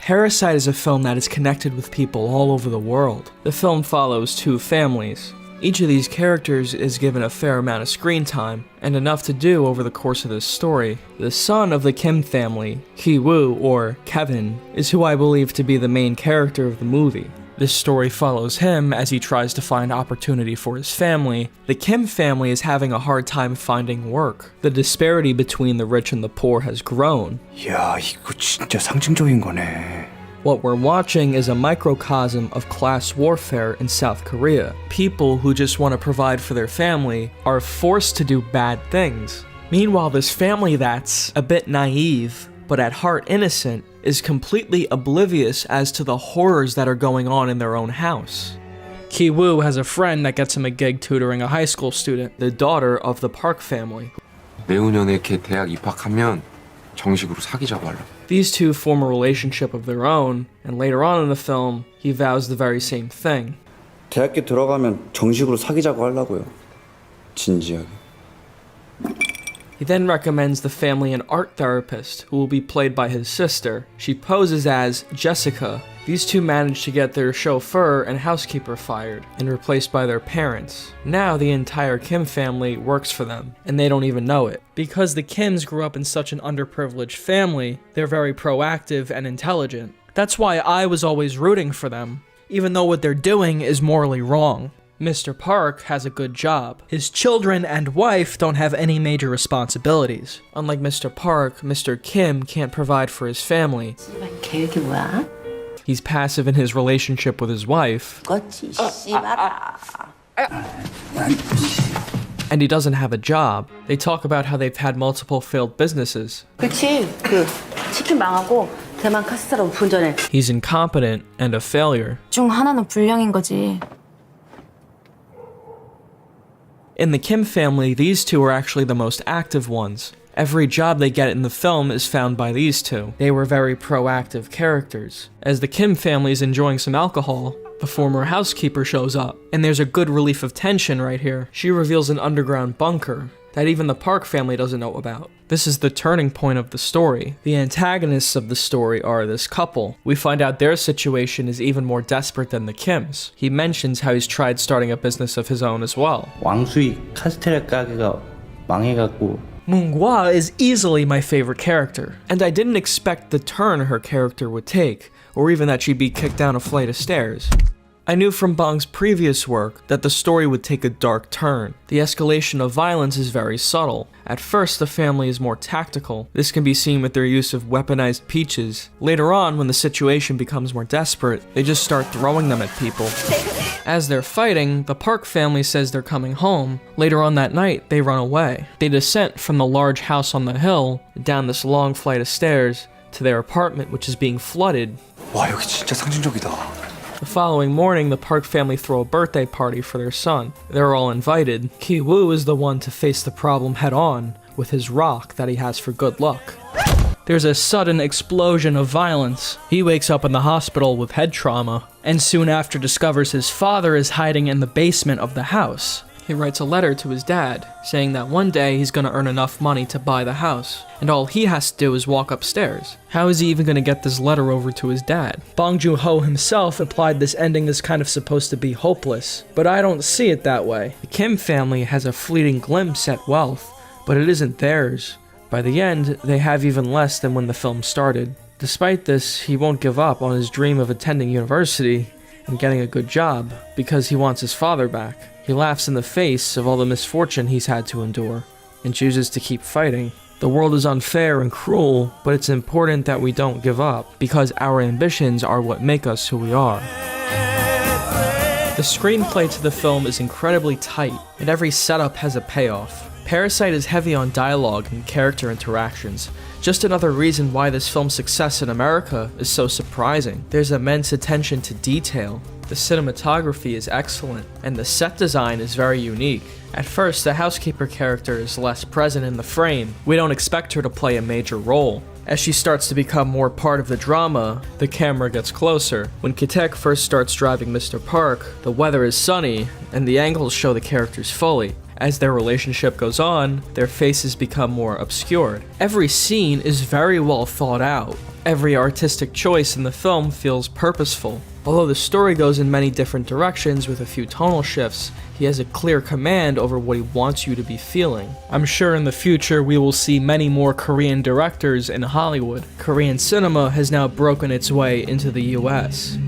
Parasite is a film that is connected with people all over the world. The film follows two families. Each of these characters is given a fair amount of screen time, and enough to do over the course of this story. The son of the Kim family, Ki-woo, or Kevin, is who I believe to be the main character of the movie. This story follows him as he tries to find opportunity for his family. The Kim family is having a hard time finding work. The disparity between the rich and the poor has grown. 야, 이거 진짜 상징적인 거네. What we're watching is a microcosm of class warfare in South Korea. People who just want to provide for their family are forced to do bad things. Meanwhile, this family that's a bit naive, but at heart innocent, is completely oblivious as to the horrors that are going on in their own house. Ki-woo has a friend that gets him a gig tutoring a high school student, the daughter of the Park family. 내후년에 걔 대학 입학하면 정식으로 사귀자고 하려고. These two form a relationship of their own, and later on in the film, he vows the very same thing. 대학교 들어가면 정식으로 사귀자고 하려고요. 진지하게. He then recommends the family an art therapist, who will be played by his sister. She poses as Jessica. These two manage to get their chauffeur and housekeeper fired, and replaced by their parents. Now the entire Kim family works for them, and they don't even know it. Because the Kims grew up in such an underprivileged family, they're very proactive and intelligent. That's why I was always rooting for them, even though what they're doing is morally wrong. Mr. Park has a good job. His children and wife don't have any major responsibilities. Unlike Mr. Park, Mr. Kim can't provide for his family. 계획이 뭐야? He's passive in his relationship with his wife. And he doesn't have a job. They talk about how they've had multiple failed businesses. 그치? 치킨 망하고 대만 카스테라 오픈 전에. He's incompetent and a failure. 중 하나는 불량인 거지. In the Kim family, these two are actually the most active ones. Every job they get in the film is found by these two. They were very proactive characters. As the Kim family is enjoying some alcohol, the former housekeeper shows up, and there's a good relief of tension right here. She reveals an underground bunker that even the Park family doesn't know about. This is the turning point of the story. The antagonists of the story are this couple. We find out their situation is even more desperate than the Kims. He mentions how he's tried starting a business of his own as well. 왕수익 카스테라 가게가 망해갖고 Moonghwa is easily my favorite character, and I didn't expect the turn her character would take, or even that she'd be kicked down a flight of stairs. I knew from Bong's previous work that the story would take a dark turn. The escalation of violence is very subtle. At first, the family is more tactical. This can be seen with their use of weaponized peaches. Later on, when the situation becomes more desperate, they just start throwing them at people. As they're fighting, the Park family says they're coming home. Later on that night, they run away. They descend from the large house on the hill, down this long flight of stairs, to their apartment, which is being flooded. 와, 여기 진짜 상징적이다. The following morning, the Park family throw a birthday party for their son. They're all invited. Ki-woo is the one to face the problem head-on with his rock that he has for good luck. There's a sudden explosion of violence. He wakes up in the hospital with head trauma, and soon after discovers his father is hiding in the basement of the house. He writes a letter to his dad, saying that one day he's gonna earn enough money to buy the house, and all he has to do is walk upstairs. How is he even gonna get this letter over to his dad? Bong Joon-ho himself implied this ending is kind of supposed to be hopeless, but I don't see it that way. The Kim family has a fleeting glimpse at wealth, but it isn't theirs. By the end, they have even less than when the film started. Despite this, he won't give up on his dream of attending university and getting a good job, because he wants his father back. He laughs in the face of all the misfortune he's had to endure, and chooses to keep fighting. The world is unfair and cruel, but it's important that we don't give up, because our ambitions are what make us who we are. The screenplay to the film is incredibly tight, and every setup has a payoff. Parasite is heavy on dialogue and character interactions, just another reason why this film's success in America is so surprising. There's immense attention to detail. The cinematography is excellent, and the set design is very unique. At first, the housekeeper character is less present in the frame. We don't expect her to play a major role. As she starts to become more part of the drama, the camera gets closer. When Ki-taek first starts driving Mr. Park, the weather is sunny, and the angles show the characters fully. As their relationship goes on, their faces become more obscured. Every scene is very well thought out. Every artistic choice in the film feels purposeful. Although the story goes in many different directions with a few tonal shifts, he has a clear command over what he wants you to be feeling. I'm sure in the future we will see many more Korean directors in Hollywood. Korean cinema has now broken its way into the US.